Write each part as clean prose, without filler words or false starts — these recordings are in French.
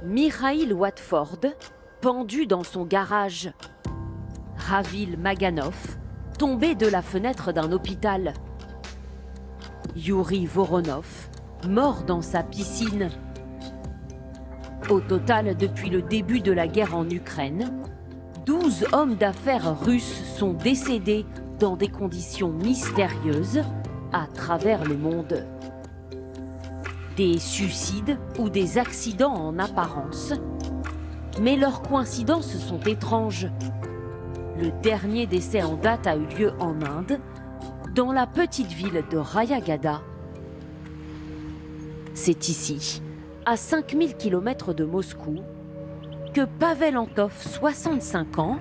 Mikhail Watford, pendu dans son garage. Ravil Maganov, tombé de la fenêtre d'un hôpital. Yuri Voronov, mort dans sa piscine. Au total, depuis le début de la guerre en Ukraine, 12 hommes d'affaires russes sont décédés dans des conditions mystérieuses à travers le monde. Des suicides ou des accidents en apparence, mais leurs coïncidences sont étranges. Le dernier décès en date a eu lieu en Inde, dans la petite ville de Rayagada. C'est ici, à 5000 km de Moscou, que Pavel Antov, 65 ans,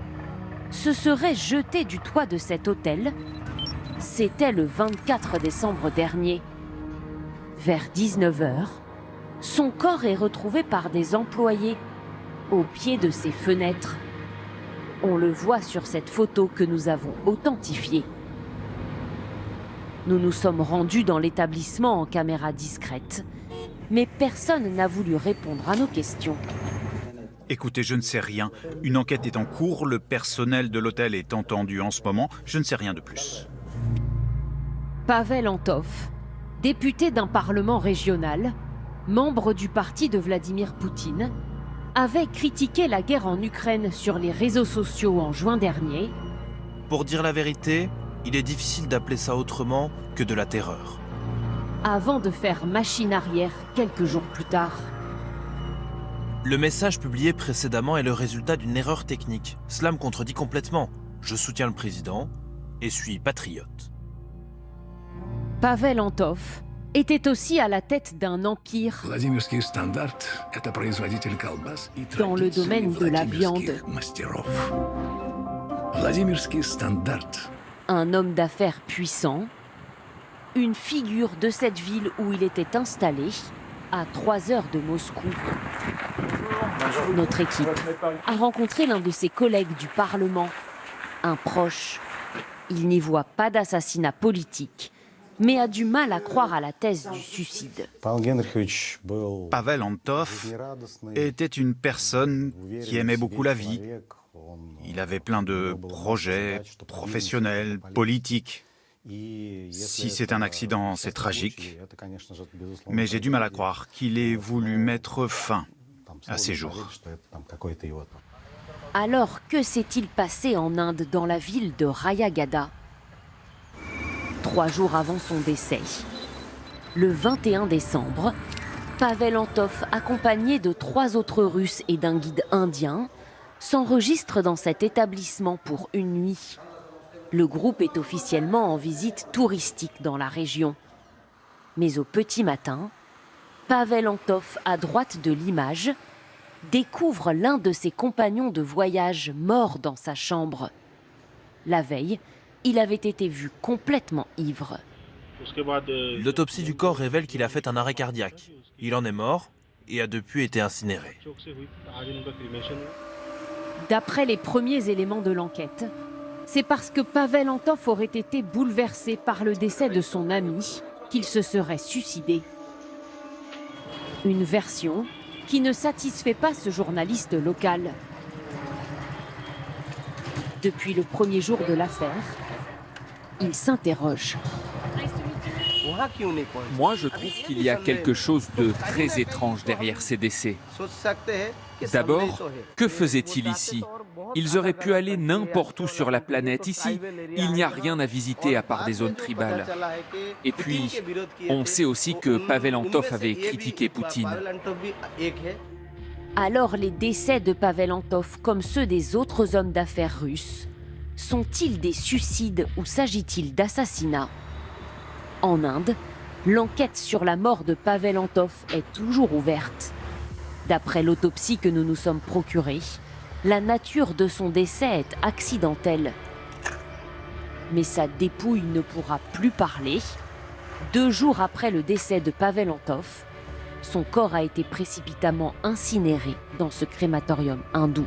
se serait jeté du toit de cet hôtel. C'était le 24 décembre dernier. Vers 19 h, son corps est retrouvé par des employés au pied de ses fenêtres. On le voit sur cette photo que nous avons authentifiée. Nous nous sommes rendus dans l'établissement en caméra discrète, mais personne n'a voulu répondre à nos questions. Écoutez, je ne sais rien. Une enquête est en cours, le personnel de l'hôtel est entendu en ce moment. Je ne sais rien de plus. Pavel Antov, député d'un parlement régional, membre du parti de Vladimir Poutine, avait critiqué la guerre en Ukraine sur les réseaux sociaux en juin dernier. Pour dire la vérité, il est difficile d'appeler ça autrement que de la terreur. Avant de faire machine arrière quelques jours plus tard. Le message publié précédemment est le résultat d'une erreur technique. Cela me contredit complètement. Je soutiens le président et suis patriote. Pavel Antov était aussi à la tête d'un empire dans le domaine de la viande. Un homme d'affaires puissant, une figure de cette ville où il était installé, à 3 heures de Moscou. Notre équipe a rencontré l'un de ses collègues du Parlement, un proche. Il n'y voit pas d'assassinat politique, mais a du mal à croire à la thèse du suicide. Pavel Antov était une personne qui aimait beaucoup la vie. Il avait plein de projets professionnels, politiques. Si c'est un accident, c'est tragique. Mais j'ai du mal à croire qu'il ait voulu mettre fin à ses jours. Alors, que s'est-il passé en Inde, dans la ville de Rayagada ? 3 jours avant son décès, le 21 décembre, Pavel Antov, accompagné de 3 autres Russes et d'un guide indien, s'enregistre dans cet établissement pour une nuit. Le groupe est officiellement en visite touristique dans la région. Mais au petit matin, Pavel Antov, à droite de l'image, découvre l'un de ses compagnons de voyage mort dans sa chambre. La veille, il avait été vu complètement ivre. L'autopsie du corps révèle qu'il a fait un arrêt cardiaque. Il en est mort et a depuis été incinéré. D'après les premiers éléments de l'enquête, c'est parce que Pavel Antov aurait été bouleversé par le décès de son ami qu'il se serait suicidé. Une version qui ne satisfait pas ce journaliste local. Depuis le premier jour de l'affaire, il s'interroge. Moi, je trouve qu'il y a quelque chose de très étrange derrière ces décès. D'abord, que faisaient-ils ici? Ils auraient pu aller n'importe où sur la planète. Ici, il n'y a rien à visiter à part des zones tribales. Et puis, on sait aussi que Pavel Antov avait critiqué Poutine. Alors les décès de Pavel Antov, comme ceux des autres hommes d'affaires russes, sont-ils des suicides ou s'agit-il d'assassinats? En Inde, l'enquête sur la mort de Pavel Antov est toujours ouverte. D'après l'autopsie que nous nous sommes procurée, la nature de son décès est accidentelle. Mais sa dépouille ne pourra plus parler. 2 jours après le décès de Pavel Antov, son corps a été précipitamment incinéré dans ce crématorium hindou.